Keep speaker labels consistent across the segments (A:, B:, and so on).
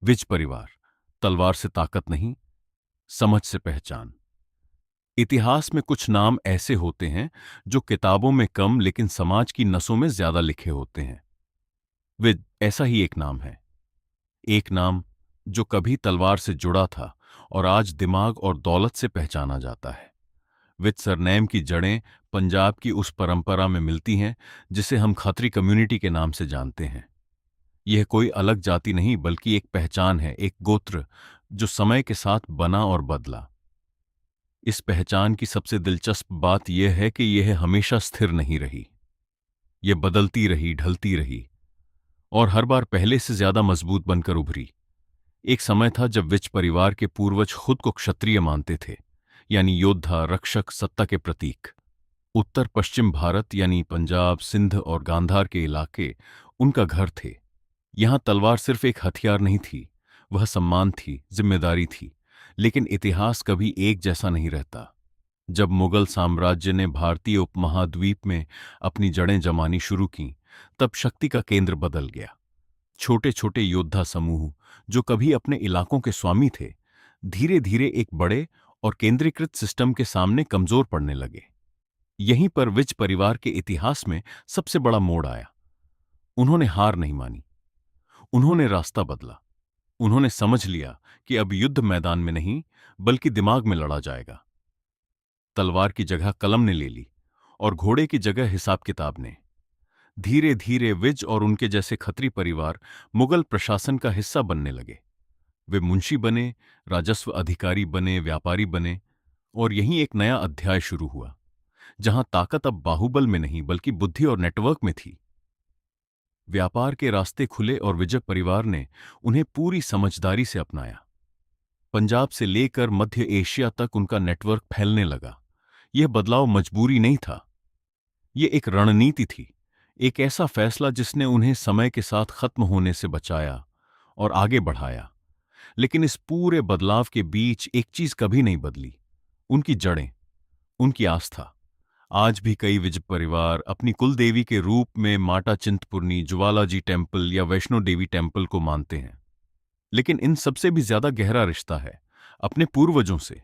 A: विज परिवार, तलवार से ताकत नहीं, समझ से पहचान। इतिहास में कुछ नाम ऐसे होते हैं जो किताबों में कम लेकिन समाज की नसों में ज्यादा लिखे होते हैं। विज ऐसा ही एक नाम है। एक नाम जो कभी तलवार से जुड़ा था और आज दिमाग और दौलत से पहचाना जाता है। विज सरनेम की जड़ें पंजाब की उस परंपरा में मिलती हैं जिसे हम खत्री कम्युनिटी के नाम से जानते हैं। यह कोई अलग जाति नहीं बल्कि एक पहचान है, एक गोत्र जो समय के साथ बना और बदला। इस पहचान की सबसे दिलचस्प बात यह है कि यह हमेशा स्थिर नहीं रही। यह बदलती रही, ढलती रही और हर बार पहले से ज्यादा मजबूत बनकर उभरी। एक समय था जब विज परिवार के पूर्वज खुद को क्षत्रिय मानते थे, यानी योद्धा, रक्षक, सत्ता के प्रतीक। उत्तर पश्चिम भारत यानी पंजाब, सिंध और गांधार के इलाके उनका घर थे। यहां तलवार सिर्फ एक हथियार नहीं थी, वह सम्मान थी, जिम्मेदारी थी। लेकिन इतिहास कभी एक जैसा नहीं रहता। जब मुगल साम्राज्य ने भारतीय उपमहाद्वीप में अपनी जड़ें जमानी शुरू की, तब शक्ति का केंद्र बदल गया। छोटे छोटे योद्धा समूह जो कभी अपने इलाकों के स्वामी थे, धीरे धीरे एक बड़े और केंद्रीकृत सिस्टम के सामने कमजोर पड़ने लगे। यहीं पर विज परिवार के इतिहास में सबसे बड़ा मोड़ आया। उन्होंने हार नहीं मानी, उन्होंने रास्ता बदला। उन्होंने समझ लिया कि अब युद्ध मैदान में नहीं बल्कि दिमाग में लड़ा जाएगा। तलवार की जगह कलम ने ले ली और घोड़े की जगह हिसाब किताब ने। धीरे धीरे विज और उनके जैसे खत्री परिवार मुगल प्रशासन का हिस्सा बनने लगे। वे मुंशी बने, राजस्व अधिकारी बने, व्यापारी बने और यहीं एक नया अध्याय शुरू हुआ, जहां ताकत अब बाहुबल में नहीं बल्कि बुद्धि और नेटवर्क में थी। व्यापार के रास्ते खुले और विजय परिवार ने उन्हें पूरी समझदारी से अपनाया। पंजाब से लेकर मध्य एशिया तक उनका नेटवर्क फैलने लगा। यह बदलाव मजबूरी नहीं था, यह एक रणनीति थी, एक ऐसा फैसला जिसने उन्हें समय के साथ खत्म होने से बचाया और आगे बढ़ाया। लेकिन इस पूरे बदलाव के बीच एक चीज कभी नहीं बदली, उनकी जड़ें, उनकी आस्था। आज भी कई विज परिवार अपनी कुल देवी के रूप में माता चिंतपूर्णी, ज्वाला जी टेम्पल या वैष्णो देवी टेम्पल को मानते हैं। लेकिन इन सबसे भी ज्यादा गहरा रिश्ता है अपने पूर्वजों से।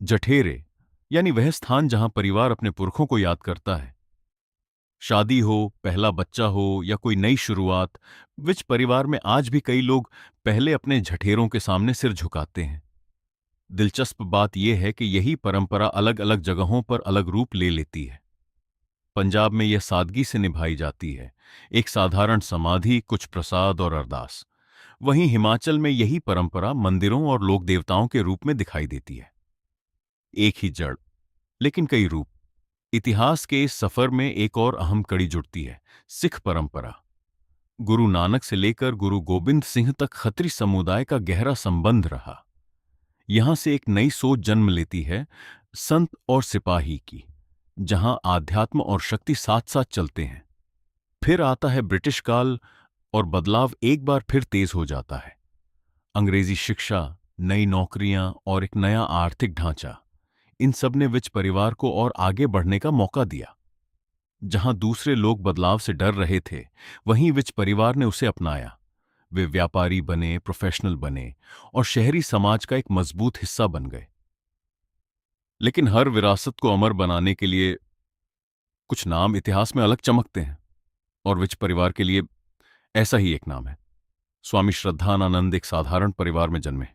A: जठेरे यानी वह स्थान जहां परिवार अपने पुरखों को याद करता है। शादी हो, पहला बच्चा हो या कोई नई शुरुआत, विज परिवार में आज भी कई लोग पहले अपने जठेरों के सामने सिर झुकाते हैं। दिलचस्प बात यह है कि यही परंपरा अलग अलग जगहों पर अलग रूप ले लेती है। पंजाब में यह सादगी से निभाई जाती है, एक साधारण समाधि, कुछ प्रसाद और अरदास। वहीं हिमाचल में यही परंपरा मंदिरों और लोक देवताओं के रूप में दिखाई देती है। एक ही जड़ लेकिन कई रूप। इतिहास के इस सफर में एक और अहम कड़ी जुड़ती है, सिख परंपरा। गुरु नानक से लेकर गुरु गोबिंद सिंह तक खत्री समुदाय का गहरा संबंध रहा। यहां से एक नई सोच जन्म लेती है, संत और सिपाही की, जहां आध्यात्म और शक्ति साथ साथ चलते हैं। फिर आता है ब्रिटिश काल और बदलाव एक बार फिर तेज हो जाता है। अंग्रेजी शिक्षा, नई नौकरियां और एक नया आर्थिक ढांचा, इन सब ने विज परिवार को और आगे बढ़ने का मौका दिया। जहां दूसरे लोग बदलाव से डर रहे थे, वहीं विज परिवार ने उसे अपनाया। वे व्यापारी बने, प्रोफेशनल बने और शहरी समाज का एक मजबूत हिस्सा बन गए। लेकिन हर विरासत को अमर बनाने के लिए कुछ नाम इतिहास में अलग चमकते हैं, और विज परिवार के लिए ऐसा ही एक नाम है। स्वामी श्रद्धानंद एक साधारण परिवार में जन्मे।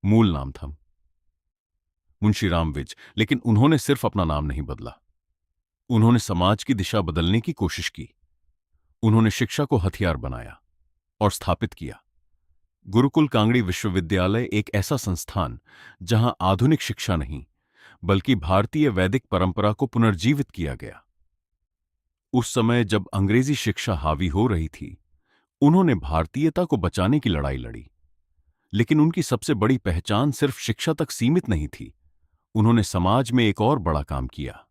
A: मूल नाम था मुंशी राम विज, लेकिन उन्होंने सिर्फ अपना नाम नहीं बदला, उन्होंने समाज की दिशा बदलने की कोशिश की। उन्होंने शिक्षा को हथियार बनाया और स्थापित किया। गुरुकुल कांगड़ी विश्वविद्यालय एक ऐसा संस्थान जहां आधुनिक शिक्षा नहीं बल्कि भारतीय वैदिक परंपरा को पुनर्जीवित किया गया। उस समय जब अंग्रेजी शिक्षा हावी हो रही थी, उन्होंने भारतीयता को बचाने की लड़ाई लड़ी। लेकिन उनकी सबसे बड़ी पहचान सिर्फ शिक्षा तक सीमित नहीं थी, उन्होंने समाज में एक और बड़ा काम किया,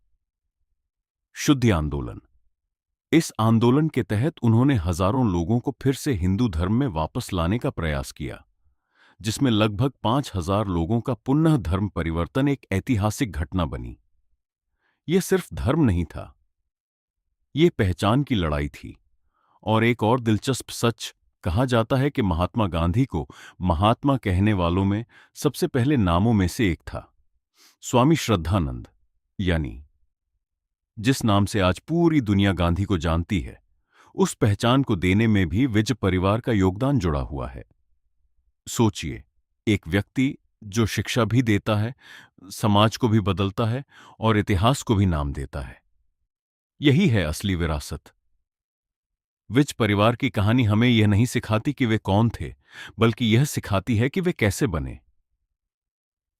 A: शुद्धि आंदोलन। इस आंदोलन के तहत उन्होंने हजारों लोगों को फिर से हिंदू धर्म में वापस लाने का प्रयास किया, जिसमें लगभग 5,000 लोगों का पुनः धर्म परिवर्तन एक ऐतिहासिक घटना बनी। यह सिर्फ धर्म नहीं था, यह पहचान की लड़ाई थी। और एक और दिलचस्प सच, कहा जाता है कि महात्मा गांधी को महात्मा कहने वालों में सबसे पहले नामों में से एक था स्वामी श्रद्धानंद, यानी जिस नाम से आज पूरी दुनिया गांधी को जानती है, उस पहचान को देने में भी विज परिवार का योगदान जुड़ा हुआ है। सोचिए, एक व्यक्ति जो शिक्षा भी देता है, समाज को भी बदलता है और इतिहास को भी नाम देता है। यही है असली विरासत। विज परिवार की कहानी हमें यह नहीं सिखाती कि वे कौन थे, बल्कि यह सिखाती है कि वे कैसे बने।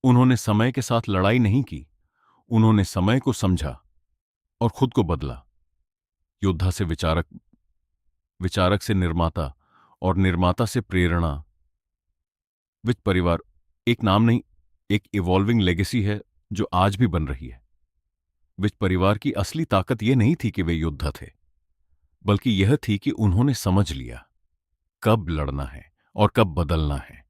A: उन्होंने समय के साथ लड़ाई नहीं की, उन्होंने समय को समझा और खुद को बदला। योद्धा से विचारक, विचारक से निर्माता और निर्माता से प्रेरणा। विज परिवार एक नाम नहीं, एक इवॉल्विंग लेगेसी है जो आज भी बन रही है। विज परिवार की असली ताकत यह नहीं थी कि वे योद्धा थे, बल्कि यह थी कि उन्होंने समझ लिया कब लड़ना है और कब बदलना है।